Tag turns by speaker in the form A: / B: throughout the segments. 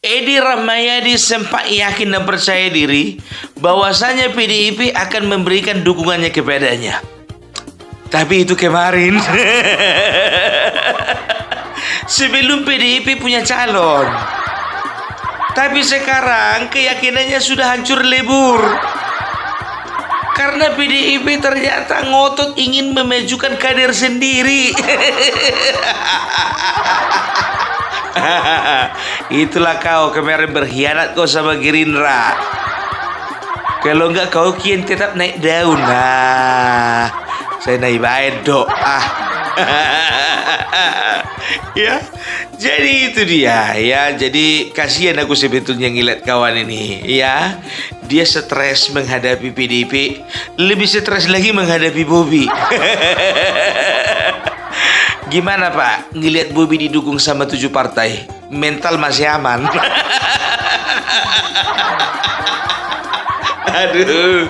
A: Edi Rahmayadi sempat yakin dan percaya diri bahwasanya PDIP akan memberikan dukungannya kepadanya. Tapi itu kemarin sebelum PDIP punya calon. Tapi sekarang keyakinannya sudah hancur lebur. Karena PDIP ternyata ngotot ingin memajukan kader sendiri. Itulah kau kemarin berkhianat kau sama Gerindra. Kalau enggak kau kian tetap naik daun. Nah, saya naik baik doa. Ya, jadi itu dia ya. Jadi kasihan aku sebetulnya ngeliat kawan ini ya. Dia stres menghadapi PDIP, lebih stres lagi menghadapi Bobi. Gimana Pak, ngelihat Bobi didukung sama 7 partai? Mental masih aman? Aduh.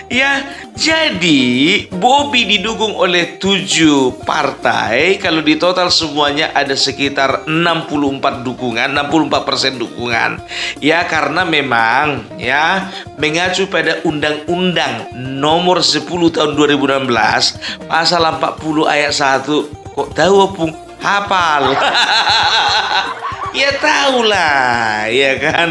A: Ya, jadi Bobi didukung oleh 7 partai. Kalau di total semuanya ada sekitar 64 dukungan, 64% dukungan. Ya, karena memang ya mengacu pada Undang-Undang Nomor 10 Tahun 2016 Pasal 40 ayat 1. Kok tahu Opung? Hafal. Ya tahulah, ya kan?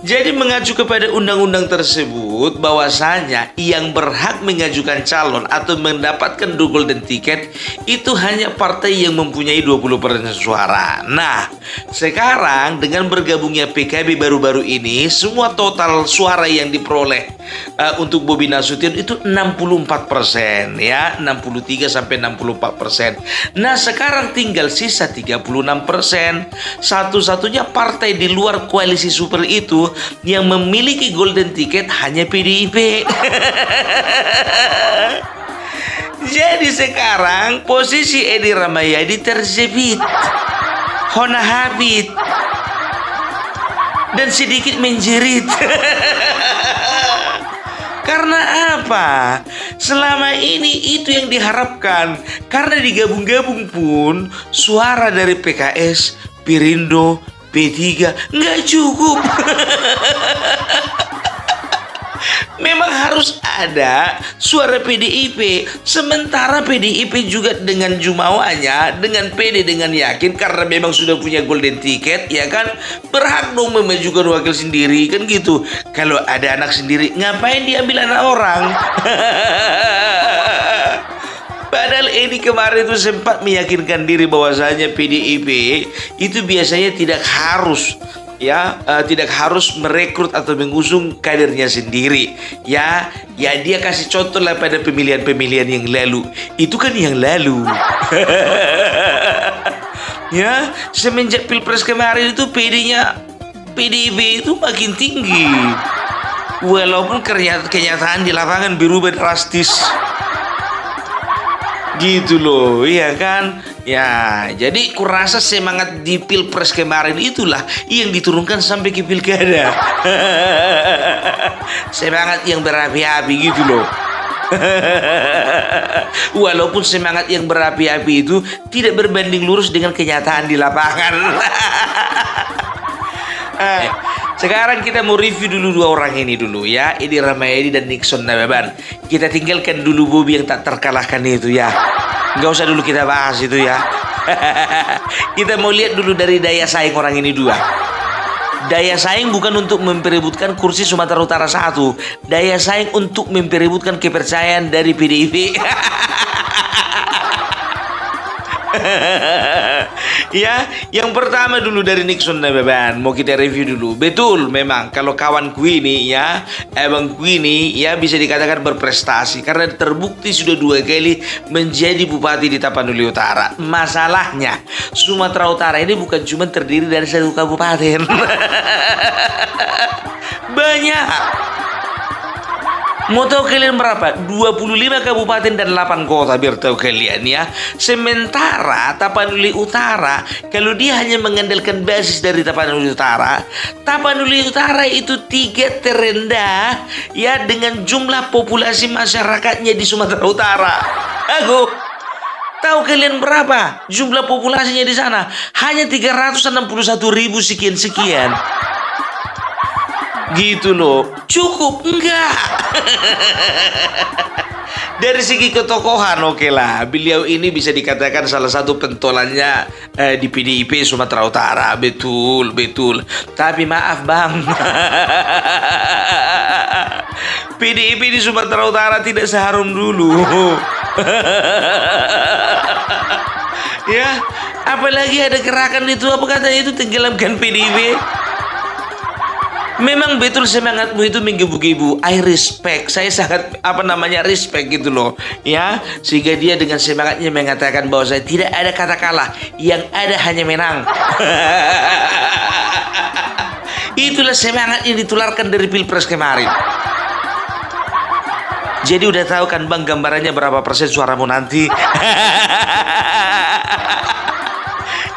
A: Jadi mengacu kepada undang-undang tersebut bahwasanya yang berhak mengajukan calon atau mendapatkan golden ticket itu hanya partai yang mempunyai 20% suara. Nah, sekarang dengan bergabungnya PKB baru-baru ini, semua total suara yang diperoleh untuk Bobi Nasution itu 64% ya, 63 sampai 64%. Nah, sekarang tinggal sisa 36%. Satu-satunya partai di luar koalisi super itu yang memiliki golden ticket hanya PDIP. Jadi sekarang posisi Edi Rahmayadi terjepit, hona habit, dan sedikit menjerit. Karena apa? Selama ini itu yang diharapkan. Karena digabung-gabung pun suara dari PKS, Perindo, P3 nggak cukup. Memang harus ada suara PDIP. Sementara PDIP juga dengan jumawanya, dengan pede, dengan yakin, karena memang sudah punya golden ticket, ya kan, berhak dong memajukan wakil sendiri, kan gitu. Kalau ada anak sendiri, ngapain diambil anak orang? Padahal Edi kemarin itu sempat meyakinkan diri bahwasanya PDIP itu biasanya tidak harus tidak harus merekrut atau mengusung kadernya sendiri. Ya dia kasih contoh lah pada pemilihan-pemilihan yang lalu. Itu kan yang lalu. Ya, semenjak Pilpres kemarin itu PDIP itu makin tinggi. Walaupun kenyataan di lapangan berubah drastis. Gitu loh, iya kan? Ya, jadi kurasa semangat di Pilpres kemarin itulah yang diturunkan sampai ke Pilkada. Semangat yang berapi-api gitu loh. Walaupun semangat yang berapi-api itu tidak berbanding lurus dengan kenyataan di lapangan. Sekarang kita mau review dulu 2 orang ini dulu ya, Edi Rahmayadi dan Nixon Nababan. Kita tinggalkan dulu Bobi yang tak terkalahkan itu ya. Nggak usah dulu kita bahas itu ya. Kita mau lihat dulu dari daya saing orang ini 2. Daya saing bukan untuk memperebutkan kursi Sumatera Utara 1. Daya saing untuk memperebutkan kepercayaan dari PDIP. Ya, yang pertama dulu dari Nixon Nababan mau kita review dulu. Betul, memang kalau kawanku ini ya, abangku ini ya bisa dikatakan berprestasi karena terbukti sudah 2 kali menjadi bupati di Tapanuli Utara. Masalahnya Sumatera Utara ini bukan cuma terdiri dari 1 kabupaten. Banyak. Mau tahu kalian berapa? 25 kabupaten dan 8 kota, biar tahu kalian ya. Sementara Tapanuli Utara, kalau dia hanya mengandalkan basis dari Tapanuli Utara, Tapanuli Utara itu 3 terendah ya dengan jumlah populasi masyarakatnya di Sumatera Utara. Tahu kalian berapa jumlah populasinya di sana? Hanya 361.000 sekian-sekian. Gitu loh. Cukup? Enggak. Dari segi ketokohan oke lah. Beliau ini bisa dikatakan salah satu pentolannya di PDIP Sumatera Utara. Betul, betul. Tapi maaf bang. PDIP di Sumatera Utara tidak seharum dulu. Ya, apalagi ada gerakan itu apa katanya itu tenggelamkan PDIP. Memang betul semangatmu itu menggebu-gebu. I respect. Saya sangat respect gitu loh. Ya, sehingga dia dengan semangatnya mengatakan bahwa saya tidak ada kata kalah, yang ada hanya menang. Itulah semangat yang ditularkan dari Pilpres kemarin. Jadi udah tahu kan bang gambarannya berapa persen suaramu nanti?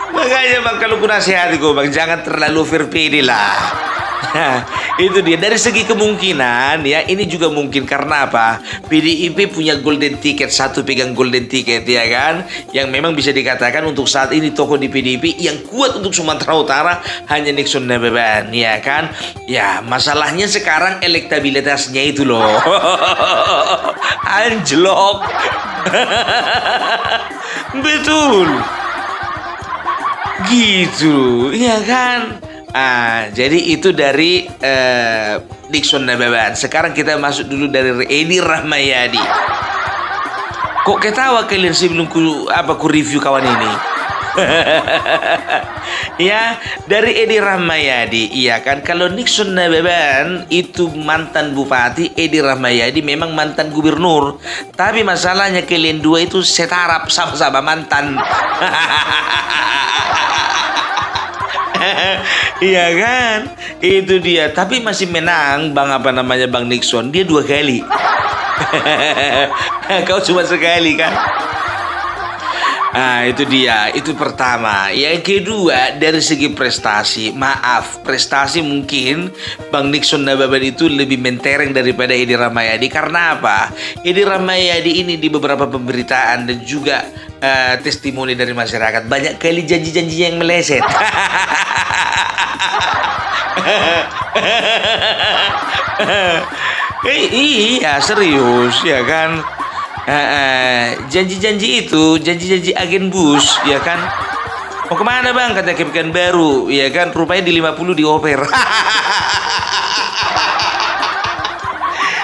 A: Makanya bang kalau ku nasihati kau bang jangan terlalu firpidi lah. Nah, itu dia dari segi kemungkinan ya ini juga mungkin karena apa? PDIP punya golden ticket, satu pegang golden ticket ya kan, yang memang bisa dikatakan untuk saat ini tokoh di PDIP yang kuat untuk Sumatera Utara hanya Nixon Nababan ya kan. Ya masalahnya sekarang elektabilitasnya itu loh anjlok. Betul gitu ya kan. Jadi itu dari Nixon Nababan. Sekarang kita masuk dulu dari Edi Rahmayadi. Kok ketawa kalian sebelum ku review kawan ini? Ya, dari Edi Rahmayadi. Iya kan, kalau Nixon Nababan itu mantan bupati, Edi Rahmayadi memang mantan gubernur. Tapi masalahnya kalian dua itu setarap sama-sama mantan. Iya kan, itu dia. Tapi masih menang bang bang Nixon. Dia 2 kali. Kau cuma sekali kan. Itu dia. Itu pertama. Yang kedua dari segi prestasi. Maaf, prestasi mungkin bang Nixon Nababan itu lebih mentereng daripada Edi Rahmayadi. Karena apa? Edi Rahmayadi ini di beberapa pemberitaan dan juga testimoni dari masyarakat banyak kali janji-janji yang meleset. Iya serius ya kan. Janji-janji itu janji-janji agen bus ya kan. Mau kemana bang kata ke Pekanbaru ya kan, rupanya di 50 dioper.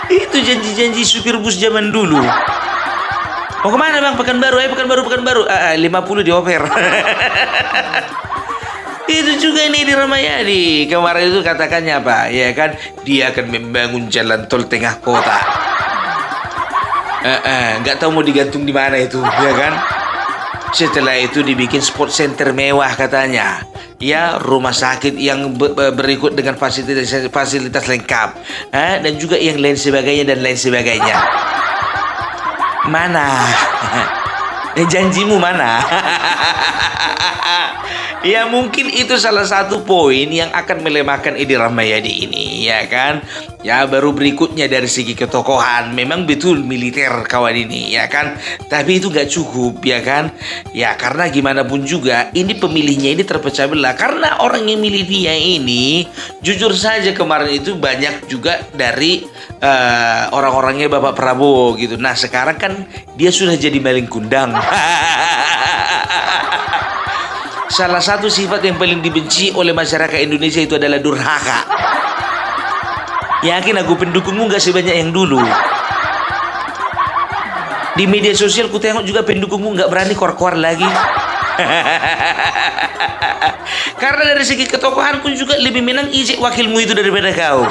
A: Itu janji-janji supir bus zaman dulu. Mau kemana bang? Pekanbaru, Pekanbaru. 50 dioper. Itu juga ini di Ramayadi. Kemarin itu katakannya apa? Ya kan, dia akan membangun jalan tol tengah kota. Nggak tahu mau digantung di mana itu, ya kan? Setelah itu dibikin sport center mewah katanya. Ya, rumah sakit yang berikut dengan fasilitas lengkap. Dan juga yang lain sebagainya. Mana? Janjimu mana? Ya mungkin itu salah satu poin yang akan melemahkan Edi Rahmayadi ini ya kan. Ya baru berikutnya dari segi ketokohan memang betul militer kawan ini ya kan. Tapi itu gak cukup ya kan. Ya karena gimana pun juga ini pemilihnya ini terpecah belah. Karena orang yang milih dia ini jujur saja kemarin itu banyak juga dari orang-orangnya Bapak Prabowo gitu. Nah sekarang kan dia sudah jadi maling kundang. Salah satu sifat yang paling dibenci oleh masyarakat Indonesia itu adalah durhaka. Yakin aku pendukungmu gak sebanyak yang dulu. Di media sosial ku tengok juga pendukungmu gak berani keluar-keluar lagi. Karena dari segi ketokohan pun juga lebih menang ijek wakilmu itu daripada kau.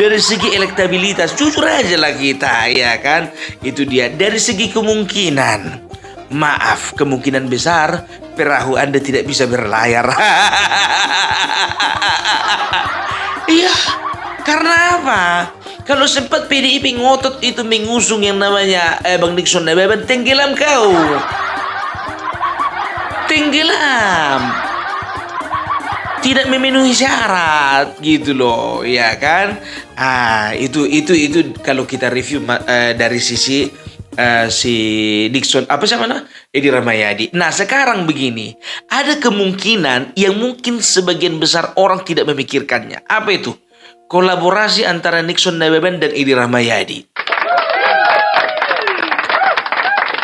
A: Dari segi elektabilitas jujur aja lah kita ya kan. Itu dia. Dari segi kemungkinan, maaf, kemungkinan besar perahu Anda tidak bisa berlayar. Iya, karena apa? Kalau sempat PDIP ngotot itu mengusung yang namanya Bang Nixon Nababan, tenggelam kau. Tenggelam. Tidak memenuhi syarat gitu loh, ya kan? Itu kalau kita review dari sisi si Nixon, apa sih mana? Edi Rahmayadi. Nah sekarang begini, ada kemungkinan yang mungkin sebagian besar orang tidak memikirkannya. Apa itu? Kolaborasi antara Nixon Nababan dan Edi Rahmayadi.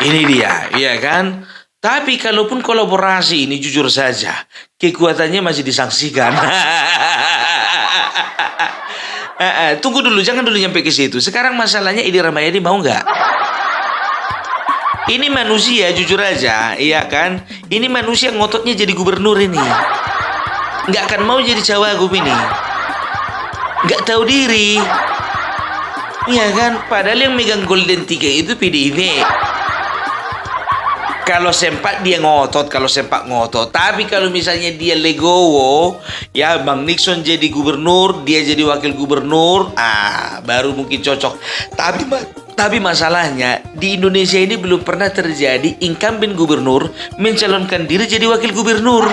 A: Ini dia, iya kan? Tapi kalaupun kolaborasi ini jujur saja, kekuatannya masih disangsikan. Tunggu dulu, jangan dulu nyampe ke situ. Sekarang masalahnya Edi Rahmayadi mau nggak? Ini manusia jujur aja, iya kan? Ini manusia ngototnya jadi gubernur ini. Nggak akan mau jadi cawagup ini. Nggak tahu diri. Iya kan? Padahal yang megang Golden Ticket itu PDIP. Kalau sempat dia ngotot, kalau sempat ngotot. Tapi kalau misalnya dia legowo, ya Bang Nixon jadi gubernur, dia jadi wakil gubernur, baru mungkin cocok. Tapi masalahnya di Indonesia ini belum pernah terjadi incumbent gubernur mencalonkan diri jadi wakil gubernur.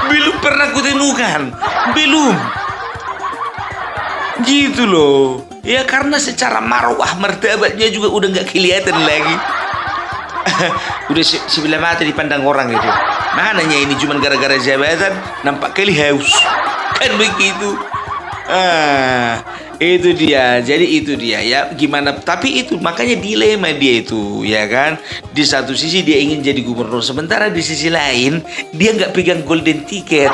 A: Belum pernah kutemukan, belum. Gitu loh. Ya karena secara marwah martabatnya juga udah nggak kelihatan lagi. Udah sebelah mata dipandang orang gitu. Mananya ini cuma gara-gara jabatan nampak kali haus. Kan begitu. Itu dia. Jadi itu dia ya. Gimana? Tapi itu makanya dilema dia itu, ya kan? Di satu sisi dia ingin jadi gubernur, sementara di sisi lain dia nggak pegang golden ticket.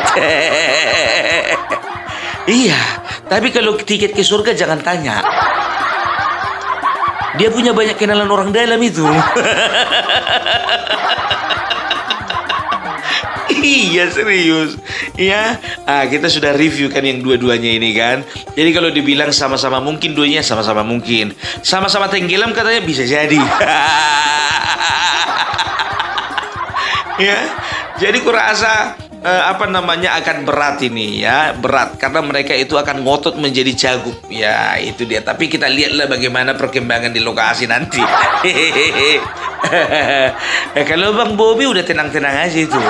A: Iya, tapi kalau tiket ke surga jangan tanya. Dia punya banyak kenalan orang dalam itu. Iya serius. Ya, kita sudah review kan yang dua-duanya ini kan. Jadi kalau dibilang sama-sama mungkin, duanya sama-sama mungkin. Sama-sama tenggelam katanya bisa jadi. Ya, jadi kurasa akan berat ini ya, berat karena mereka itu akan ngotot menjadi cagup ya, itu dia. Tapi kita lihatlah bagaimana perkembangan di lokasi nanti. Kalau Bang Bobi udah tenang-tenang aja itu.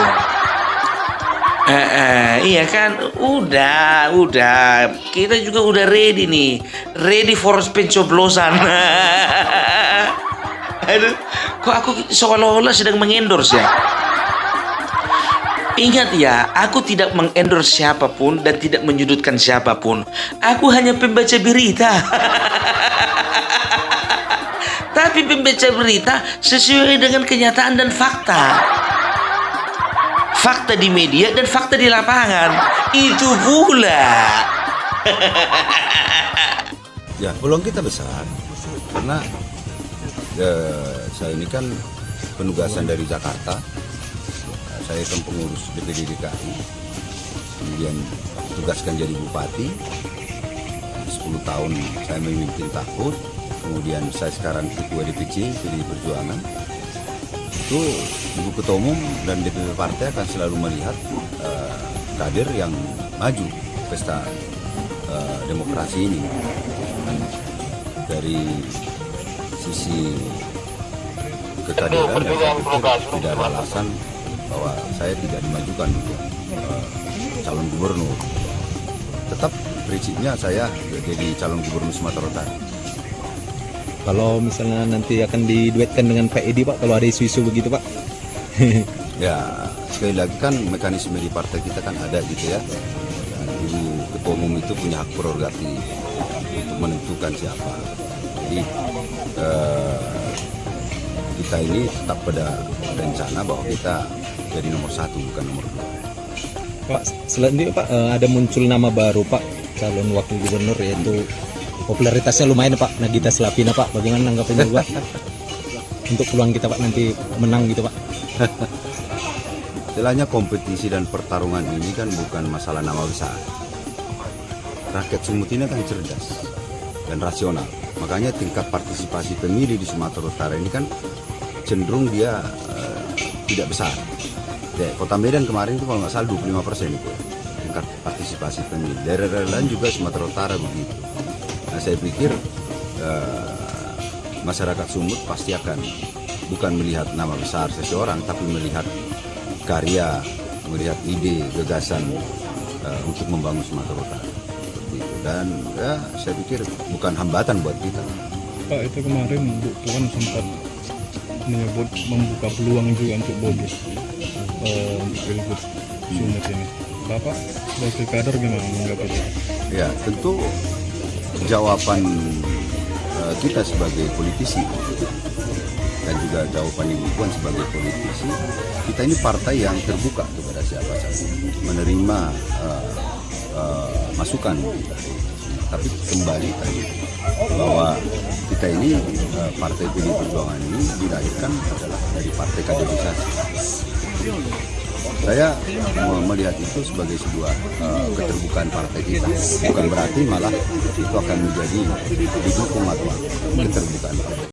A: Iya kan, udah kita juga udah ready nih, ready for pencoblosan. Aduh, kok aku seolah-olah sedang mengendorse ya. Ingat ya, aku tidak mengendorse siapapun dan tidak menyudutkan siapapun. Aku hanya pembaca berita. Tapi pembaca berita sesuai dengan kenyataan dan fakta. Fakta di media dan fakta di lapangan. Itu pula.
B: Ya, peluang kita besar. Karena saya ini kan penugasan dari Jakarta. Saya kan pengurus DPD DKI, kemudian tugaskan jadi bupati, 10 tahun saya memimpin Takut, kemudian saya sekarang ketua DPC, PDI Perjuangan. Itu Ibu Ketua Umum dan DPP Partai akan selalu melihat kader yang maju pesta demokrasi ini. Dan dari sisi kekaderan, tidak ada alasan bahwa saya tidak dimajukan untuk calon gubernur. Tetap prinsipnya saya jadi calon gubernur Sumatera Utara.
C: Kalau misalnya nanti akan diduetkan dengan Pak Edi Pak, kalau ada isu-isu begitu Pak.
B: Ya sekali lagi kan mekanisme di partai kita kan ada gitu ya. Ibu Ketua Umum itu punya hak prerogatif untuk menentukan siapa. Jadi kita ini tetap pada rencana bahwa kita jadi nomor 1 bukan nomor 2.
C: Pak, selanjutnya Pak, ada muncul nama baru Pak, calon wakil gubernur, yaitu popularitasnya lumayan Pak, Nagita Slavina Pak. Bagaimana nanggapinnya Pak? Untuk peluang kita Pak nanti menang gitu Pak.
B: Istilahnya kompetisi dan pertarungan ini kan bukan masalah nama besar. Rakyat Sumut ini kan cerdas dan rasional. Makanya tingkat partisipasi pemilih di Sumatera Utara ini kan cenderung dia tidak besar. Kayak Kota Medan kemarin itu kalau nggak salah 25% itu tingkat partisipasi pemilih. Daerah-daerah lain juga Sumatera Utara begitu. Nah saya pikir masyarakat Sumut pasti akan bukan melihat nama besar seseorang, tapi melihat karya, melihat ide, gagasan untuk membangun Sumatera Utara. Seperti itu. dan ya saya pikir bukan hambatan buat kita.
D: Pak, itu kemarin Bu Puan sempat menyebut membuka peluang juga untuk Bobi untuk pilgub Sumut ini. Bapak sebagai kader gimana menanggapi?
B: Ya tentu jawaban kita sebagai politisi dan juga jawaban Ibu Puan sebagai politisi, kita ini partai yang terbuka kepada siapa saja, menerima masukan. Tapi kembali tadi bahwa kita ini partai PDI Perjuangan ini dilahirkan adalah dari partai kaderisasi. Saya melihat itu sebagai sebuah keterbukaan partai kita. Bukan berarti malah itu akan menjadi didukung atau keterbukaan partai.